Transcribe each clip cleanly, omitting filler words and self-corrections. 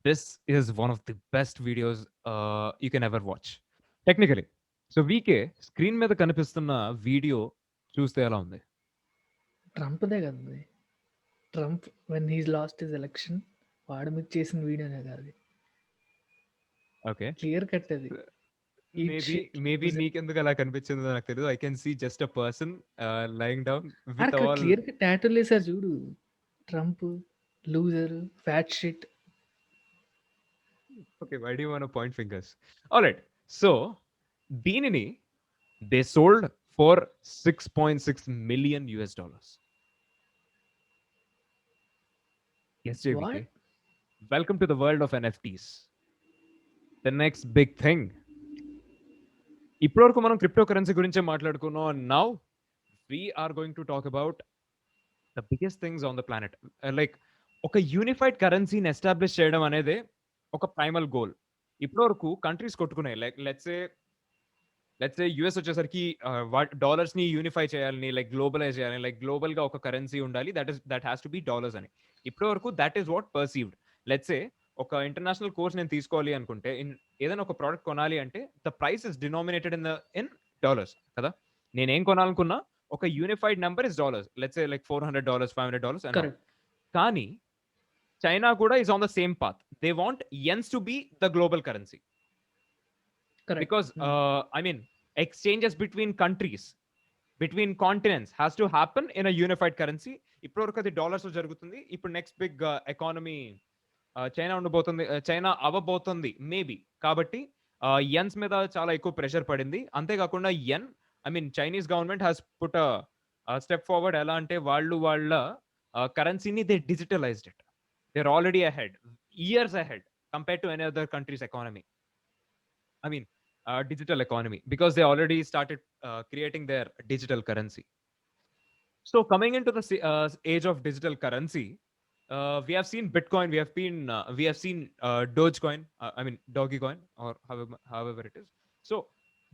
this is one of the best videos you can ever watch. Technically. So వీకే screen మీద కనిపిస్తున్న video చూస్తే ఎలా ఉంది? ట్రంప్‌దే కదా అది. Trump when he's lost his election వాడి మీద చేసిన వీడియోనే కదా అది. ఓకే. క్లియర్ కట్ అది. It maybe shit maybe loser. నీకెందుకు అలా కనిపించిందో నాకు తెలీదు. I can see just a person lying down with అక్కడ ఆల్. క్లియర్‌గా టాటూలేసారు చూడు. Trump, loser, fat shit. Okay. Why do you want to point fingers? Alright. So దీనిని they sold for $6.6 million. Yes, JVK. What? Welcome to the world of NFTs. The next big thing. ఇప్పటివరకు మనం crypto currency గురించే మాట్లాడుకున్నాం. Now we're going to talk about the biggest things on the planet. Like ఒక unified కరెన్సీని establish చేయడం అనేది ఒక primal goal. ఇప్పటివరకు కంట్రీస్ కొట్టుకున్నాయి. లైక్ లెట్స్ సే యుఎస్ వచ్చేసరికి డాలర్స్ ని యూనిఫై చేయాలని, లైక్ గ్లోబలైజ్ చేయాలని, లైక్ గ్లోబల్ గా ఒక కరెన్సీ ఉండాలి, that has to be dollars అని. ఇప్పటివరకు that is what perceived. Let's say ఒక ఇంటర్నేషనల్ కోర్స్ నేను తీసుకోవాలి అనుకుంటే, ఏదైనా ఒక ప్రోడక్ట్ కొనాలి అంటే the price is denominated in dollars కదా. నేనేం కొనాలనుకున్నా ఒక unified number is dollars. Let's say like $400, $500 and all. Correct. కానీ చైనా కూడా is on the same path. They want yens to be the global currency. Correct. Because I mean, exchanges between countries, between continents has to happen in a unified currency. ఇప్పటివరకు అది dollars లో జరుగుతుంది. ఇప్పుడు next big economy China ఉండబోతుంది, China అవ్వబోతుంది maybe. కాబట్టి యన్స్ మీద చాలా ఎక్కువ ప్రెషర్ పడింది. అంతేకాకుండా I mean Chinese government has put step forward. ఎలా అంటే వాళ్ళ కరెన్సీని they digitalized it. They're already ahead, years ahead compare to any other country's economy. I mean, digital economy, because they already started creating their digital currency. So coming into the age of digital currency, we have seen Bitcoin, we have seen Dogecoin, I mean Dogecoin, or however it is. So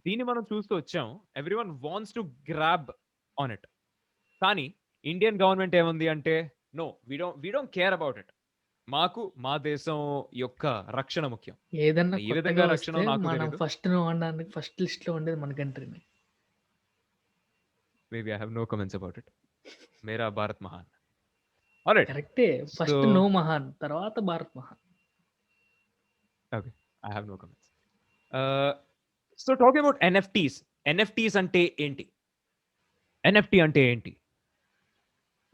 దీన్ని మనం చూస్తూ వచ్చాం. Everyone wants to grab on it. కానీ Indian government ఏముంది అంటే, no, we don't care about it. మాకు మా దేశం యొక్క రక్షణ ముఖ్యం. ఏదన్నా ఏ కొత్తగా విధంగా వస్తే రక్షణ నాకు మనం తెలీదు. ఫస్ట్ వాడడానికి ఫస్ట్ లిస్ట్‌లో ఉండేది మన కంట్రీనే. Maybe I have no comments about it. Mera Bharat Mahan. All right. కరెక్టే. ఫస్ట్ So, నో మహాన్, తర్వాత భారత్ మహాన్. okay, I have no comments. Uh, so talking about NFTs. NFTs అంటే ఏంటి? NFT అంటే ఏంటి?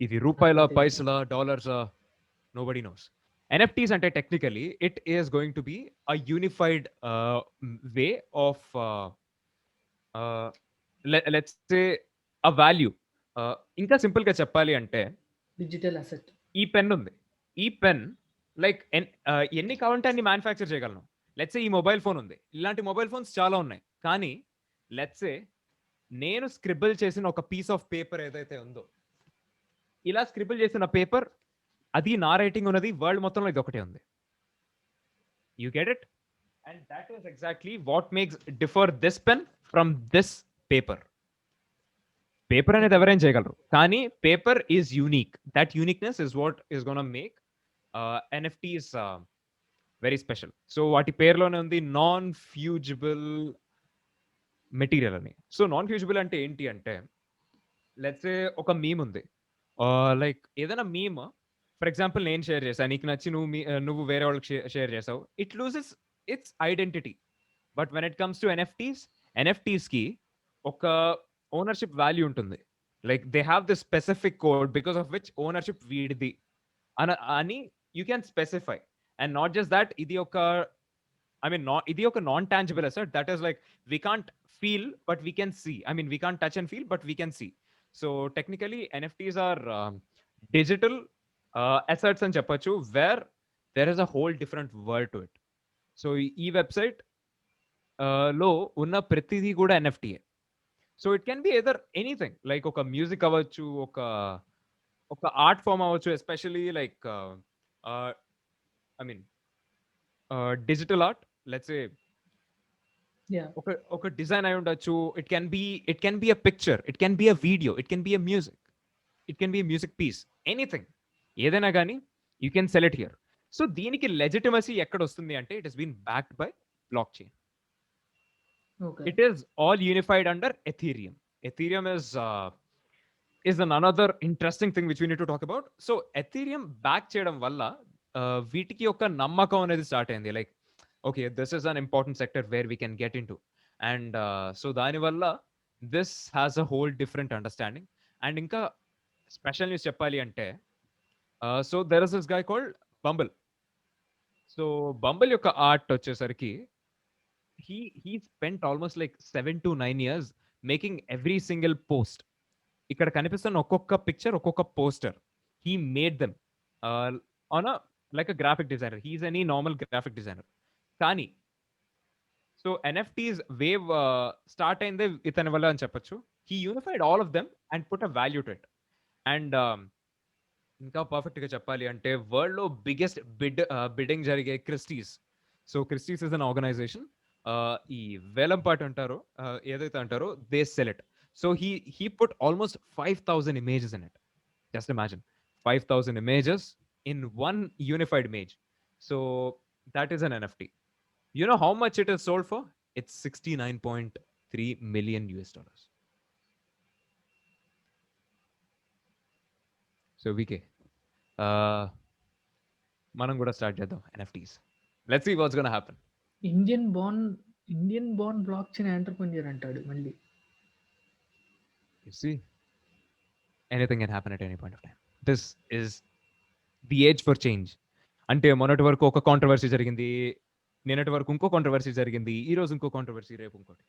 ఇది రూపాయల, అంటే పైసల, డాలర్సా? Nobody knows. NFTs అంటే technically it is going to be a unified way of let's say a value. ఇంకా సింపుల్ గా చెప్పాలి అంటే, డిజిటల్ అసెట్. ఈ పెన్ ఉంది. ఈ పెన్ లైక్ ఎన్ని కావాలంటే అన్ని మ్యానుఫ్యాక్చర్ చేయగలను. లెట్స్ ఈ మొబైల్ ఫోన్ ఉంది. ఇలాంటి మొబైల్ ఫోన్స్ చాలా ఉన్నాయి. కానీ లెట్స్ నేను స్క్రిబుల్ చేసిన ఒక పీస్ ఆఫ్ పేపర్ ఏదైతే ఉందో, ఇలా స్క్రిబుల్ చేసిన పేపర్, అది నా రైటింగ్ ఉన్నది, వరల్డ్ మొత్తంలో ఇది ఒకటే ఉంది. You get it? And that is exactly what makes differ this pen from this paper. Paper అనేది ఎవరైనా చేయగలరు, కానీ paper is unique. That uniqueness is what is gonna make NFTs very special. So వాటి పేరులోనే ఉంది నాన్ ఫ్యూజిబుల్ మెటీరియల్ అని. So non fusible అంటే ఏంటి అంటే, లెట్స్ సే ఒక మీమ్ ఉంది. లైక్ ఏదైనా మీమ్, ఫర్ ఎగ్జాంపుల్ నేను షేర్ చేశాను, నీకు నచ్చి నువ్వు వేరే వాళ్ళకి షేర్ చేసావు, it loses its identity. But when it comes to NFTs కి ఒక ఓనర్షిప్ వాల్యూ ఉంటుంది. Like they have this specific code because of which ownership వీడిది అని you can specify. And not just that, ఇది ఒక ఇది ఒక non tangible asset. That is like we can't feel but we can see. We can't touch and feel but we can see. So technically NFTs are digital assets అని చెప్పొచ్చు, where there is a whole different world to it. So ఈ website లో ఉన్న ప్రతిదీ కూడా ఎన్ఎఫ్టీఏ. So it can be either anything, like ఒక music అవ్వచ్చు, ఒక ఆర్ట్ ఫామ్ అవ్వచ్చు, especially like I mean digital art. Let's yeah. ఒక డిజైన్ అయి ఉండొచ్చు. It can be a picture, it can be a video, it can be a music, it can be a music piece, anything. ఏదైనా కానీ you can sell it here. So దీనికి legitimacy ఎక్కడొస్తుంది అంటే it has been backed by blockchain. Okay. It is all unified under Ethereum. Ethereum is another interesting thing which we need to talk about. So Ethereum back చేయడం వల్ల వీటికి ఒక నమ్మకం అనేది start అయింది. Like okay, this is an important sector where we can get into. And so దానివల్ల this has a whole different understanding. And ఇంకా special news చెప్పాలి అంటే so there is this guy called Bumble. So Bumble యొక్క art వచ్చేసరికి he spent almost like 7 to 9 years making every single post. ఇక్కడ కనిపిస్తున్న ఒక్కొక్క picture, ఒక్కొక్క poster he made them on a like a graphic designer. He is any normal graphic designer. కానీ so NFTs wave start అయిందే ఇతని వల్ల అని చెప్పొచ్చు. he unified all of them and put a value to it. And ఇంకా perfect గా చెప్పాలి అంటే వరల్డ్ లో బిగ్గెస్ట్ బిడ్డింగ్ జరిగే Christie's. So Christie's is an organization. ఈ వేలం పాట అంటారో ఏదైతే అంటారో they sell it. So he put almost 5,000 images in it. Just imagine 5,000 images in one unified image. So that is an NFT. You know how much it is sold for? It's $69.3 million. So VK, మనం కూడా start చేద్దాం NFTs. Let's see what's gonna happen. Indian born block chain entrepreneur అంటాడు మళ్ళీ. You see, anything can happen at any point of time. This is the age for change. అంటే మొన్నటి వరకు ఒక controversy జరిగింది, నిన్నటి వరకు ఇంకో కాంట్రవర్సీ జరిగింది, ఈ రోజు ఇంకో కాంట్రవర్సీ, రేపు ఇంకోటి.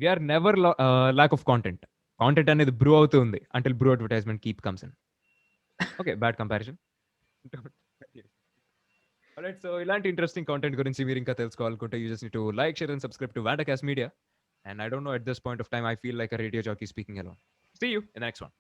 We're never lack of content. Content అనేది బ్రూ అవుతూ ఉంది until brew advertisement keep comes in. Okay, bad comparison. Alright, so ఇలాంటి ఇంట్రెస్టింగ్ కాంటెంట్ గురించి మీరు ఇంకా తెలుసుకోవాలనుకుంటే you just need to like, share and subscribe to Vandacast Media. And I don't know, at this point of time I feel like a radio jockey speaking alone. See you in the next one.